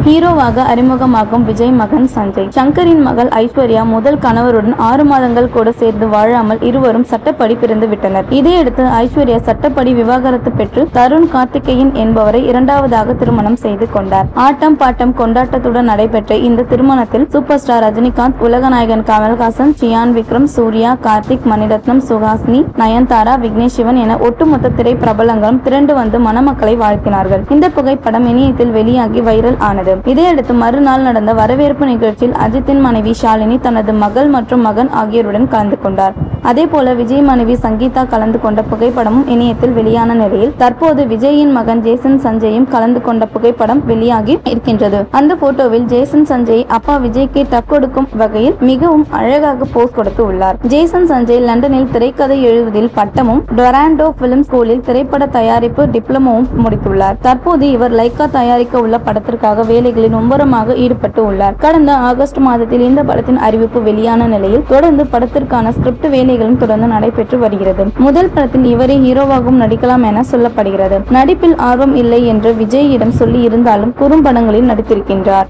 ஹீரோவாக அறிமுகமாகும் விஜய் மகன் சஞ்சய். சங்கரின் மகள் ஐஸ்வர்யா முதல் கணவருடன் 6 மாதங்கள் கூட சேர்ந்து வாழாமல் இருவரும் சட்டப்படி பிரிந்து விட்டனர். இதையடுத்து ஐஸ்வர்யா சட்டப்படி விவாகரத்து பெற்று தருண் கார்த்திகேயன் என்பவரை இரண்டாவதாக திருமணம் செய்து கொண்டார். ஆட்டம் பாட்டம் கொண்டாட்டத்துடன் நடைபெற்ற இந்த திருமணத்தில் சூப்பர் ஸ்டார் ரஜினிகாந்த், உலகநாயகன் கமல்ஹாசன், சியான் விக்ரம், சூர்யா, கார்த்திக், மணிரத்னம், சுஹாசினி, நயன்தாரா, விக்னேஷ் சிவன் என ஒட்டுமொத்த திரை பிரபலங்களும் திரண்டு வந்து மணமக்களை வாழ்த்தினார்கள். இந்த புகைப்படம் இணையத்தில் வெளியாகி வைரல் ஆனது. இதையடுத்து மறுநாள் நடந்த வரவேற்பு நிகழ்ச்சியில் அஜித்தின் மனைவி ஷாலினி தனது மகள் மற்றும் மகன் ஆகியோருடன் கலந்து கொண்டார். அதேபோல விஜய் மனைவி சங்கீதா கலந்து கொண்ட புகைப்படமும் இணையத்தில் வெளியான நிலையில் தற்போது விஜயின் மகன் ஜேசன் சஞ்சயும் கலந்து கொண்ட புகைப்படம் வெளியாகி இருக்கின்றது. அந்த போட்டோவில் ஜேசன் சஞ்சய் அப்பா விஜய்க்கு டப் கொடுக்கும் வகையில் மிகவும் அழகாக போஸ் கொடுத்து உள்ளார். ஜேசன் சஞ்சய் லண்டனில் திரைக்கதை எழுதுவதில் பட்டமும், டொராண்டோ பிலிம் ஸ்கூலில் திரைப்பட தயாரிப்பு டிப்ளமோவும் முடித்துள்ளார். தற்போது இவர் லைக்கா தயாரிக்க உள்ள படத்திற்காக வேலைகளில் மும்முரமாக ஈடுபட்டு உள்ளார். கடந்த ஆகஸ்ட் மாதத்தில் இந்த படத்தின் அறிவிப்பு வெளியான நிலையில் தொடர்ந்து படத்திற்கான ஸ்கிரிப்ட் வேலைகளும் தொடர்ந்து நடைபெற்று வருகிறது. முதல் படத்தில் இவரே ஹீரோவாகவும் நடிக்கலாம் என சொல்லப்படுகிறது. நடிப்பில் ஆர்வம் இல்லை என்று விஜயிடம் சொல்லி இருந்தாலும் குறும்படங்களில் நடித்திருக்கின்றார்.